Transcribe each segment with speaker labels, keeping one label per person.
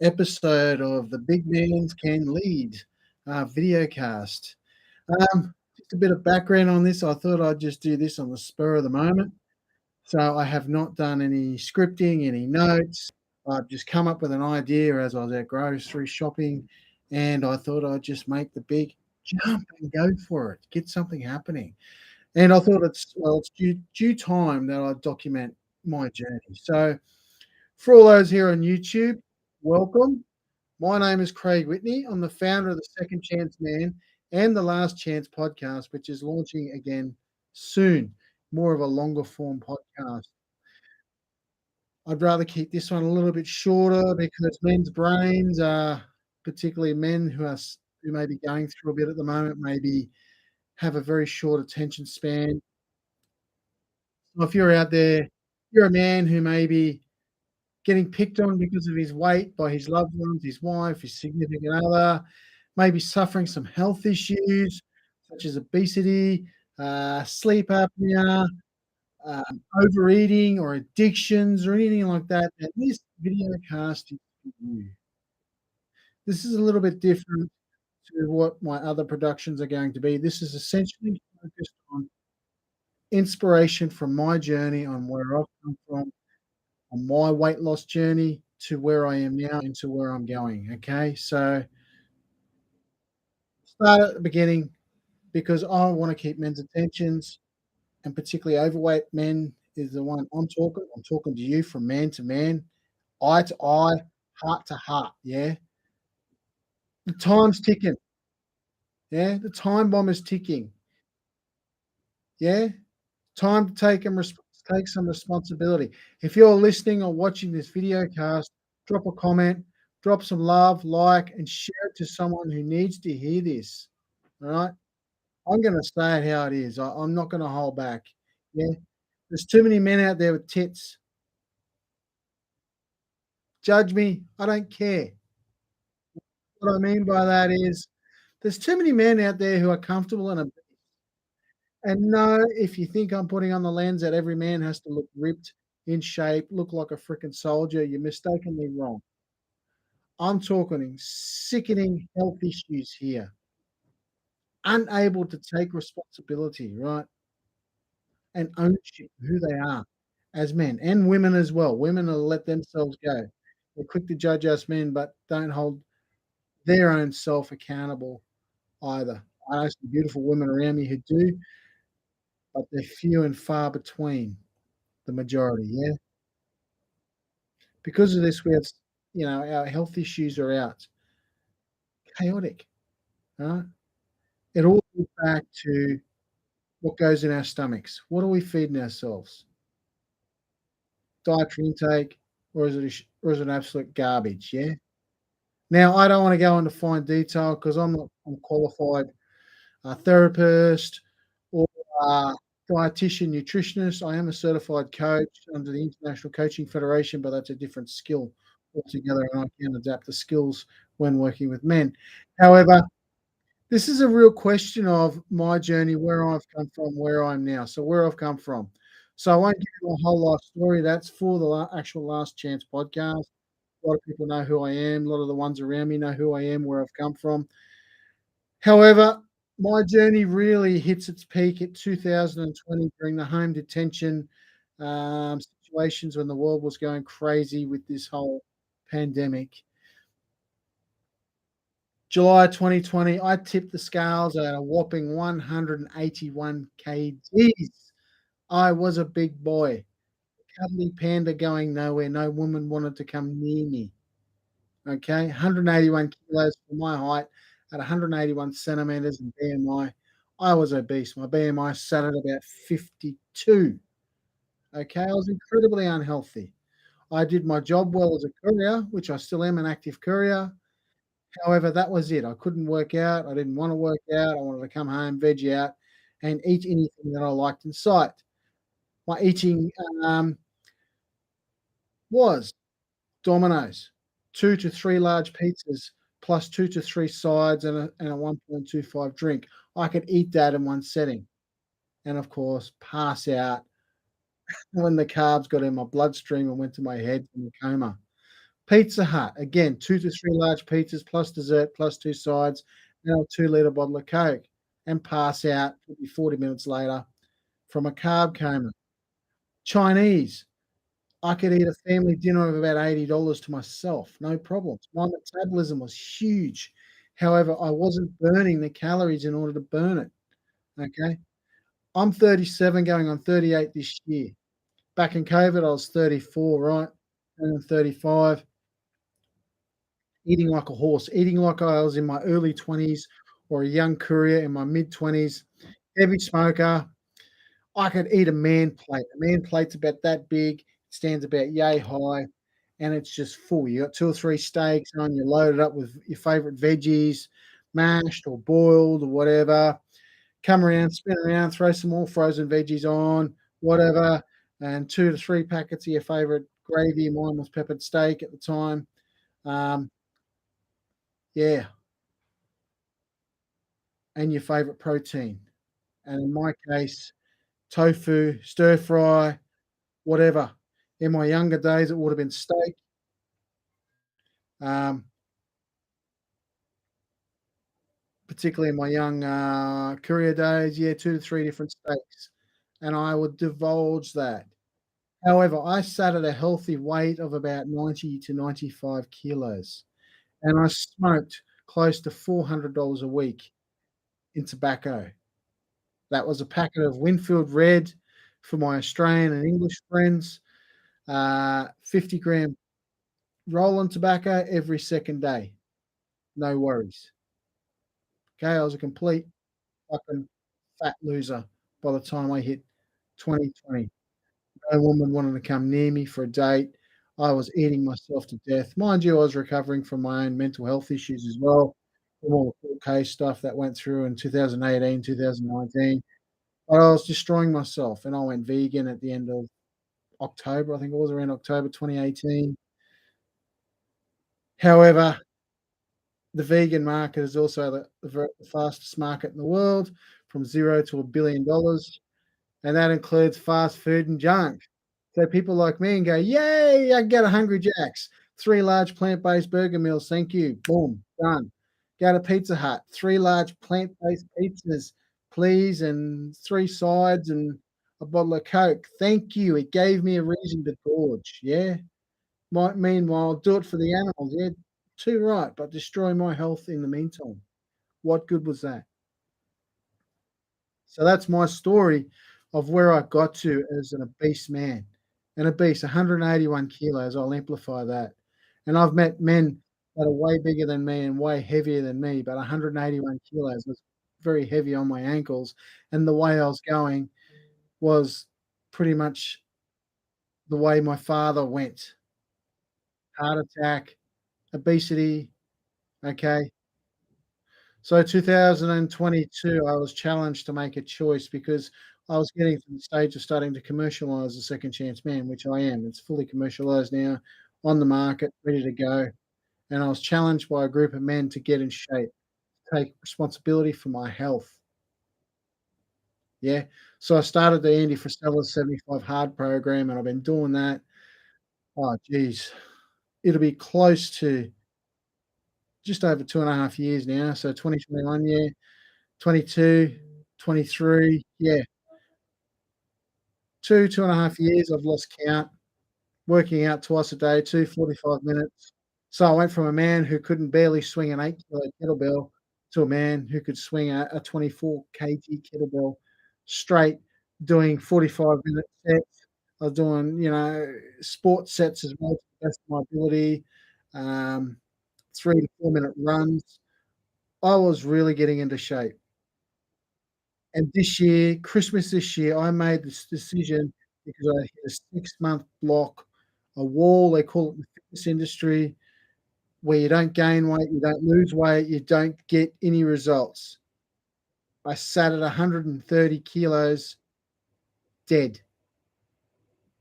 Speaker 1: episode of the Big Mans Can Lead video cast. Just a bit of background on this. I thought I'd just do this on the spur of the moment. So I have not done any scripting, any notes. I've just come up with an idea as I was out grocery shopping, and I thought I'd just make the big jump and go for it, get something happening. And I thought it's due time that I document my journey. So for all those here on YouTube, welcome. My name is Craig Whitney. I'm the founder of the Second Chance Man and the Last Chance podcast, which is launching again soon. More of a longer form podcast. I'd rather keep this one a little bit shorter because men's brains are, particularly men who may be going through a bit at the moment, maybe have a very short attention span. So if you're out there, you're a man who may be getting picked on because of his weight by his loved ones, his wife, his significant other, maybe suffering some health issues such as obesity, sleep apnea, overeating, or addictions, or anything like that, then this video cast is for you. This is a little bit different to what my other productions are going to be. This is essentially focused on inspiration from my journey on where I've come from, on my weight loss journey to where I am now and to where I'm going. Okay. So start at the beginning because I want to keep men's attentions, and particularly overweight men is the one I'm talking. I'm talking to you from man to man, eye to eye, heart to heart. Yeah. The time's ticking. Yeah. The time bomb is ticking. Yeah. Time to take some responsibility. If you're listening or watching this video cast, drop a comment, drop some love, like, and share it to someone who needs to hear this. All right. I'm going to say it how it is. I'm not going to hold back. Yeah. There's too many men out there with tits. Judge me. I don't care. What I mean by that is there's too many men out there who are comfortable and no, if you think I'm putting on the lens that every man has to look ripped, in shape, look like a freaking soldier, you're mistakenly wrong. I'm talking sickening health issues here, unable to take responsibility, right? And ownership of who they are as men and women as well. Women will let themselves go. They're quick to judge us men, but don't hold their own self accountable either. I know some beautiful women around me who do, but they're few and far between, the majority, yeah? Because of this, we have, our health issues are out. Chaotic, right? It all goes back to what goes in our stomachs. What are we feeding ourselves? Dietary intake, or is it absolute garbage? Yeah. Now, I don't want to go into fine detail because I'm qualified therapist or dietitian nutritionist. I am a certified coach under the International Coaching Federation, but that's a different skill altogether, and I can adapt the skills when working with men. However, this is a real question of my journey, where I've come from, where I'm now. So where I've come from. So I won't give you a whole life story. That's for the actual Last Chance podcast. A lot of people know who I am. A lot of the ones around me know who I am, where I've come from. However, my journey really hits its peak at 2020 during the home detention situations when the world was going crazy with this whole pandemic. July 2020, I tipped the scales at a whopping 181 kgs. I was a big boy, cuddly panda going nowhere. No woman wanted to come near me. Okay, 181 kilos for my height at 181 centimeters in BMI. I was obese. My BMI sat at about 52. Okay, I was incredibly unhealthy. I did my job well as a courier, which I still am an active courier. However, that was it. I couldn't work out. I didn't want to work out. I wanted to come home, veg out, and eat anything that I liked in sight. My eating was Domino's, 2 to 3 large pizzas, plus 2 to 3 sides and a 1.25 drink. I could eat that in one setting and, of course, pass out when the carbs got in my bloodstream and went to my head in a coma. Pizza Hut, again, 2 to 3 large pizzas plus dessert plus 2 sides and a 2-litre bottle of Coke, and pass out probably 40 minutes later from a carb coma. Chinese, I could eat a family dinner of about $80 to myself, no problems. My metabolism was huge. However, I wasn't burning the calories in order to burn it, okay? I'm 37 going on 38 this year. Back in COVID, I was 34, right? And I'm 35, eating like a horse, eating like I was in my early 20s or a young courier in my mid-20s, heavy smoker. I could eat a man plate. A man plate's about that big, stands about yay high, and it's just full. You got 2 or 3 steaks on, you're loaded up with your favorite veggies, mashed or boiled or whatever. Come around, spin around, throw some more frozen veggies on, whatever, and 2 to 3 packets of your favorite gravy. Mine was peppered steak at the time. Um, yeah, and your favorite protein. And in my case, tofu, stir fry, whatever. In my younger days, it would have been steak. Um, Particularly in my young, career days, yeah, 2 to 3 different steaks, and I would divulge that. However, I sat at a healthy weight of about 90 to 95 kilos, and I smoked close to $400 a week in tobacco. That was a packet of Winfield Red for my Australian and English friends, 50-gram roll-on tobacco every second day, no worries. Okay, I was a complete fucking fat loser by the time I hit 2020. No woman wanted to come near me for a date. I was eating myself to death. Mind you, I was recovering from my own mental health issues as well, from all the court case stuff that went through in 2018, 2019. But I was destroying myself, and I went vegan at the end of October. I think it was around October 2018. However, the vegan market is also the fastest market in the world, from 0 to $1 billion, and that includes fast food and junk. So people like me and go, "Yay, I can get a Hungry Jack's, 3 large plant-based burger meals, thank you." Boom, done. Go to Pizza Hut, 3 large plant-based pizzas, please, and 3 sides and a bottle of Coke. Thank you. It gave me a reason to gorge, yeah? Might meanwhile, do it for the animals, yeah, too right, but destroy my health in the meantime. What good was that? So that's my story of where I got to as an obese man. An obese, 181 kilos, I'll amplify that. And I've met men that are way bigger than me and way heavier than me, but 181 kilos was very heavy on my ankles. And the way I was going was pretty much the way my father went. Heart attack, obesity, okay? So 2022, I was challenged to make a choice because I was getting to the stage of starting to commercialize the Second Chance Man, which I am. It's fully commercialized now, on the market, ready to go. And I was challenged by a group of men to get in shape, take responsibility for my health. Yeah. So I started the Andy Frisella's 75 Hard program, and I've been doing that. Oh, geez. It'll be close to just over 2.5 years now. So 2021, yeah, 22, 23, yeah. 2.5 years, I've lost count, working out twice a day, 2 45 minutes. So I went from a man who couldn't barely swing an 8-kilo kettlebell to a man who could swing a 24 kg kettlebell straight, doing 45-minute sets. I was doing, sports sets as well to the best of my ability, um, 3 to 4-minute runs. I was really getting into shape. And this year, Christmas this year, I made this decision because I hit a 6-month block, a wall, they call it in the fitness industry, where you don't gain weight, you don't lose weight, you don't get any results. I sat at 130 kilos dead.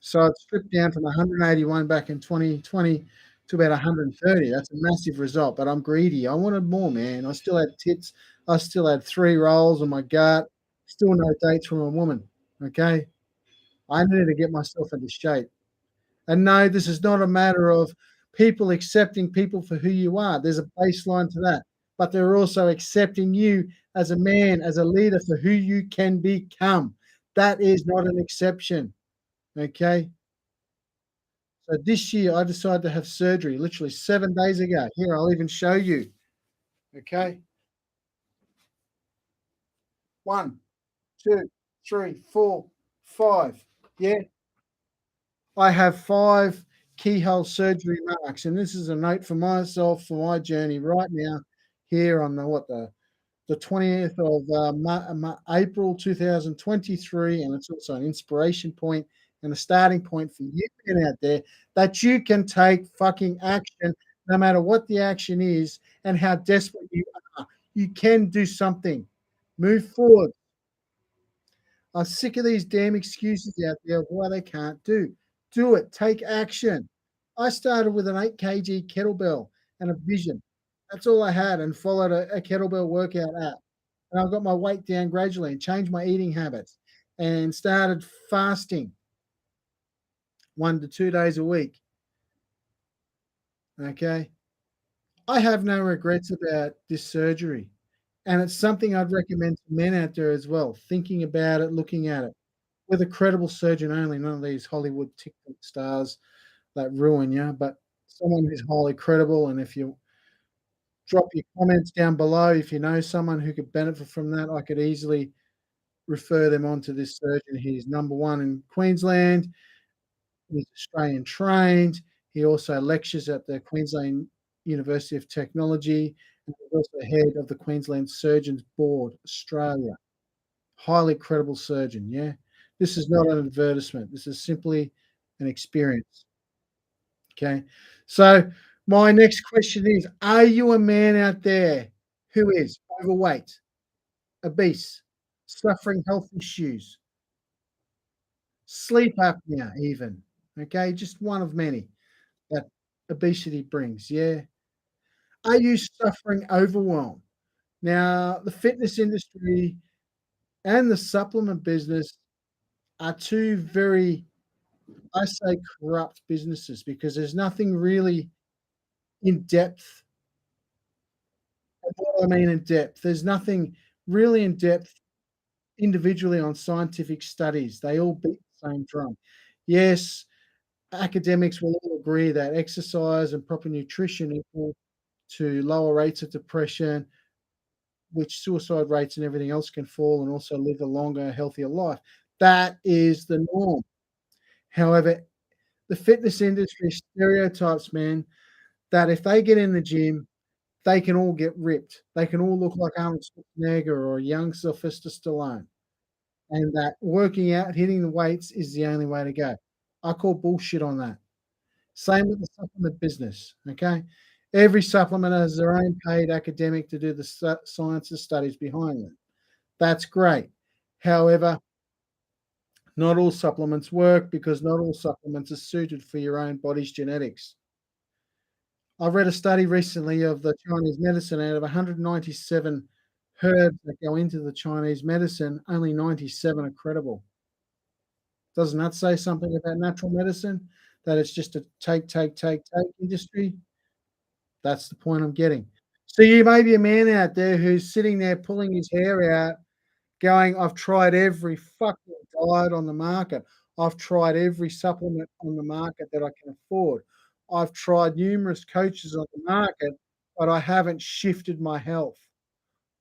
Speaker 1: So I'd stripped down from 181 back in 2020 to about 130. That's a massive result, but I'm greedy. I wanted more, man. I still had tits. I still had 3 rolls in my gut. Still no dates from a woman. Okay. I needed to get myself into shape. And no, this is not a matter of people accepting people for who you are. There's a baseline to that. But they're also accepting you as a man, as a leader for who you can become. That is not an exception. Okay. So this year I decided to have surgery literally 7 days ago. Here, I'll even show you. Okay. 1, 2, 3, 4, 5. Yeah. I have 5 keyhole surgery marks, and this is a note for myself for my journey right now here on the 20th of April 2023, and it's also an inspiration point and a starting point for you men out there that you can take fucking action no matter what the action is and how desperate you are. You can do something. Move forward. I'm sick of these damn excuses out there of why they can't do. Do it. Take action. I started with an 8 kg kettlebell and a vision. That's all I had, and followed a kettlebell workout app. And I got my weight down gradually and changed my eating habits and started fasting 1 to 2 days a week. Okay. I have no regrets about this surgery. And it's something I'd recommend to men out there as well, thinking about it, looking at it with a credible surgeon only, none of these Hollywood TikTok stars that ruin you, but someone who's highly credible. And if you drop your comments down below, if you know someone who could benefit from that, I could easily refer them on to this surgeon. He's number one in Queensland. He's Australian trained. He also lectures at the Queensland University of Technology, and he's also head of the Queensland Surgeons Board, Australia. Highly credible surgeon, yeah? This is not an advertisement. This is simply an experience, okay? So my next question is, are you a man out there who is overweight, obese, suffering health issues, sleep apnea even, okay? Just one of many that obesity brings, yeah? Are you suffering overwhelm? Now, the fitness industry and the supplement business are 2 very, I say, corrupt businesses because there's nothing really in depth. And what I mean in depth, there's nothing really in depth individually on scientific studies. They all beat the same drum. Yes, academics will all agree that exercise and proper nutrition equal to lower rates of depression, which suicide rates and everything else can fall, and also live a longer, healthier life. That is the norm. However, the fitness industry stereotypes, man, that if they get in the gym, they can all get ripped. They can all look like Arnold Schwarzenegger or a young Sylvester Stallone, and that working out, hitting the weights is the only way to go. I call bullshit on that. Same with the supplement business, okay? Every supplement has their own paid academic to do the science and studies behind it. That's great. However, not all supplements work because not all supplements are suited for your own body's genetics. I read a study recently of the Chinese medicine. Out of 197 herbs that go into the Chinese medicine, only 97 are credible. Doesn't that say something about natural medicine? That it's just a take industry? That's the point I'm getting. So you may be a man out there who's sitting there pulling his hair out going, "I've tried every fucking diet on the market. I've tried every supplement on the market that I can afford. I've tried numerous coaches on the market, but I haven't shifted my health.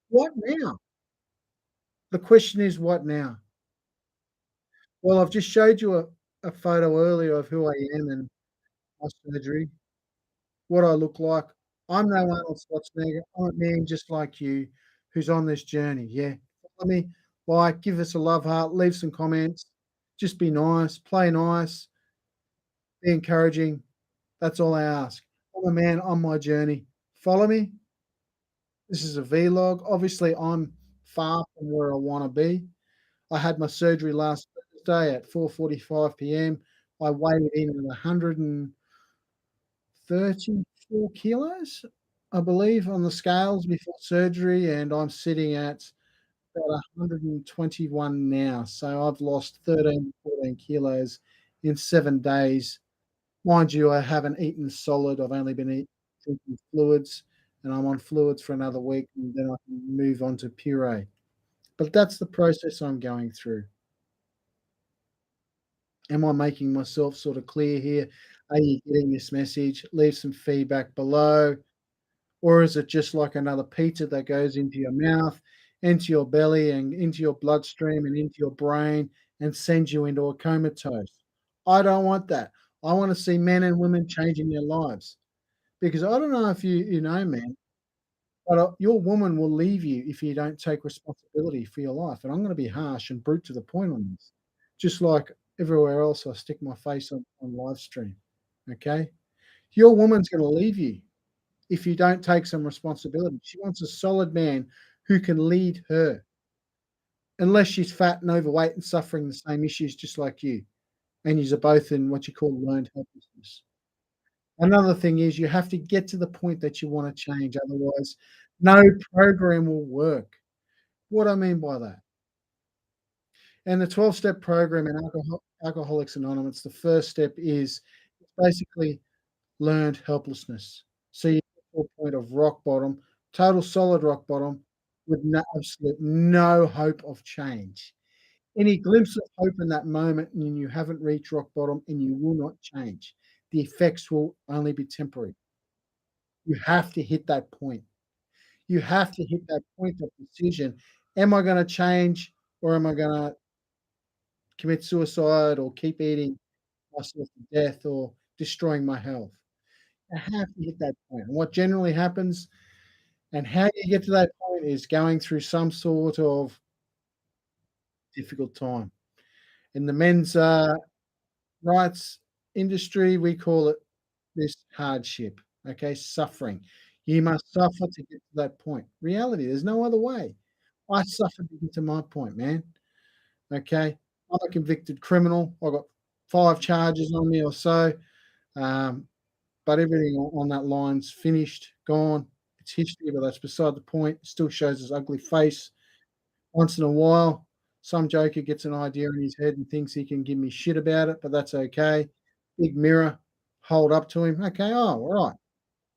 Speaker 1: What now?" The question is, what now? Well, I've just showed you a photo earlier of who I am and my surgery, what I look like. I'm no Arnold Schwarzenegger. I'm a man just like you who's on this journey, yeah? Follow me, like, give us a love heart, leave some comments, just be nice, play nice, be encouraging. That's all I ask. I'm a man on my journey. Follow me. This is a vlog. Obviously, I'm far from where I wanna be. I had my surgery last Thursday at 4:45 PM. I weighed in at 134 kilos, I believe, on the scales before surgery, and I'm sitting at about 121 now. So I've lost 13, 14 kilos in 7 days Mind you, I haven't eaten solid. I've only been drinking fluids, and I'm on fluids for another week, and then I can move on to puree. But that's the process I'm going through. Am I making myself sort of clear here? Are you getting this message? Leave some feedback below. Or is it just like another pizza that goes into your mouth, into your belly, and into your bloodstream and into your brain and sends you into a comatose? I don't want that. I want to see men and women changing their lives because I don't know if you know, man, but your woman will leave you if you don't take responsibility for your life. And I'm going to be harsh and brute to the point on this, just like everywhere else. I stick my face on live stream. Okay, your woman's going to leave you if you don't take some responsibility. She wants a solid man who can lead her, unless she's fat and overweight and suffering the same issues just like you, and yous are both in what you call learned helplessness. Another thing is you have to get to the point that you wanna change, otherwise no program will work. What I mean by that, and the 12-step program in Alcoholics Anonymous, the first step is basically learned helplessness. So you get to a point of rock bottom, total solid rock bottom with absolute no hope of change. Any glimpse of hope in that moment and you haven't reached rock bottom and you will not change. The effects will only be temporary. You have to hit that point. You have to hit that point of decision. Am I gonna change or am I gonna commit suicide or keep eating myself to death or destroying my health? You have to hit that point. And what generally happens and how you get to that point is going through some sort of difficult time. In the men's, rights industry, we call it this hardship, okay? Suffering. You must suffer to get to that point. Reality, there's no other way. I suffered to get to my point, man, okay? I'm a convicted criminal. I got 5 charges on me or so, um, but everything on that line's finished, gone. It's history, but that's beside the point. It still shows his ugly face. Once in a while, some joker gets an idea in his head and thinks he can give me shit about it, but that's okay. Big mirror, hold up to him. Okay, oh, all right.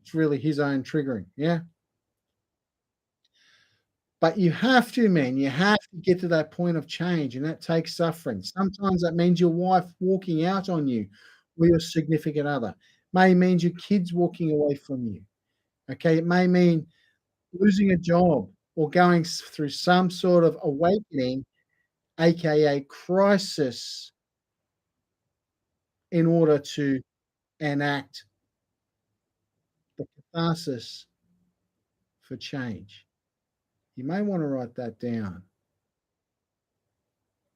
Speaker 1: It's really his own triggering. Yeah. But you have to, man. You have to get to that point of change, and that takes suffering. Sometimes that means your wife walking out on you or your significant other. May means your kids walking away from you. Okay. It may mean losing a job or going through some sort of awakening, aka crisis, in order to enact the catharsis for change. You may want to write that down.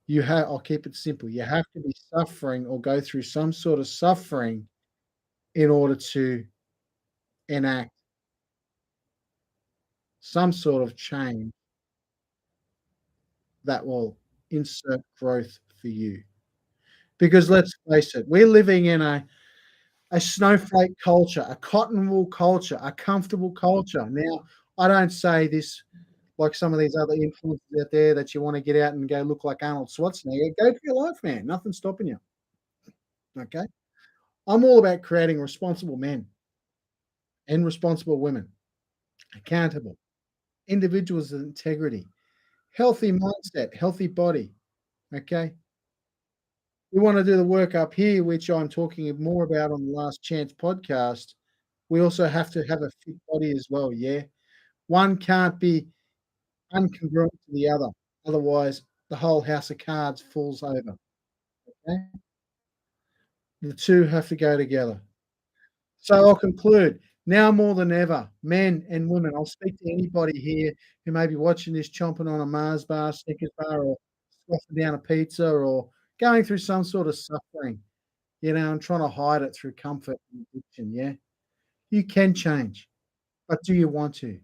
Speaker 1: I'll keep it simple. You have to be suffering or go through some sort of suffering in order to enact some sort of change that will insert growth for you. Because let's face it, we're living in a snowflake culture, a cotton wool culture, a comfortable culture. Now, I don't say this like some of these other influencers out there that you wanna get out and go look like Arnold Schwarzenegger. Go for your life, man. Nothing's stopping you. Okay? I'm all about creating responsible men and responsible women, accountable, individuals with integrity, healthy mindset, healthy body. Okay? We wanna do the work up here, which I'm talking more about on the Last Chance podcast. We also have to have a fit body as well, yeah? One can't be incongruent to the other. Otherwise, the whole house of cards falls over, okay? The 2 have to go together. So I'll conclude. Now more than ever, men and women, I'll speak to anybody here who may be watching this chomping on a Mars bar, Snickers bar, or scoffing down a pizza, or going through some sort of suffering, and trying to hide it through comfort and addiction, yeah? You can change, but do you want to?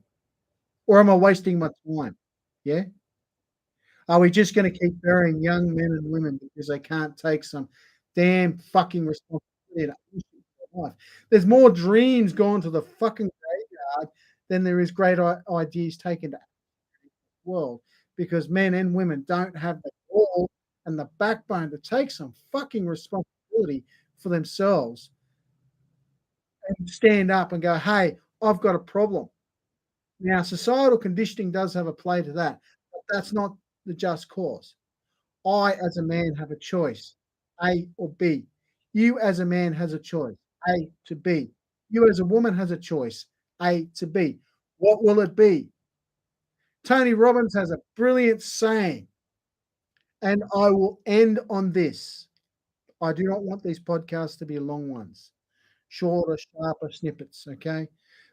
Speaker 1: Or am I wasting my time? Yeah? Are we just gonna keep burying young men and women because they can't take some damn fucking responsibility to ownership of their life? There's more dreams gone to the fucking graveyard than there is great ideas taken to the world because men and women don't have the gall and the backbone to take some fucking responsibility for themselves and stand up and go, "Hey, I've got a problem." Now, societal conditioning does have a play to that, but that's not the just cause. I, as a man, have a choice, A or B. You, as a man, has a choice, A to B. You, as a woman, has a choice, A to B. What will it be? Tony Robbins has a brilliant saying, and I will end on this. I do not want these podcasts to be long ones, shorter, sharper snippets, okay?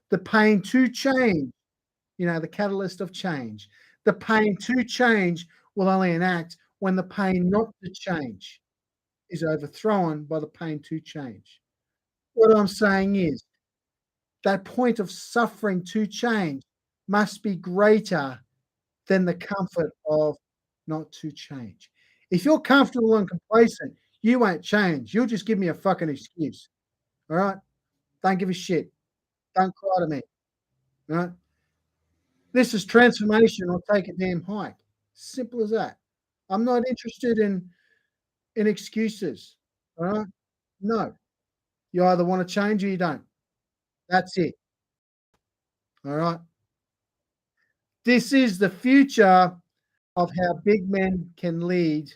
Speaker 1: The pain to change, the catalyst of change. The pain to change will only enact when the pain not to change is overthrown by the pain to change. What I'm saying is that point of suffering to change must be greater than the comfort of not to change. If you're comfortable and complacent, you won't change. You'll just give me a fucking excuse. All right? Don't give a shit. Don't cry to me. All right? This is transformation or take a damn hike. Simple as that. I'm not interested in excuses. All right? No. You either want to change or you don't. That's it. All right? This is the future of how big men can lead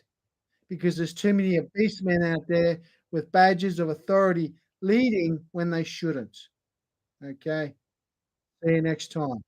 Speaker 1: because there's too many obese men out there with badges of authority leading when they shouldn't. Okay? See you next time.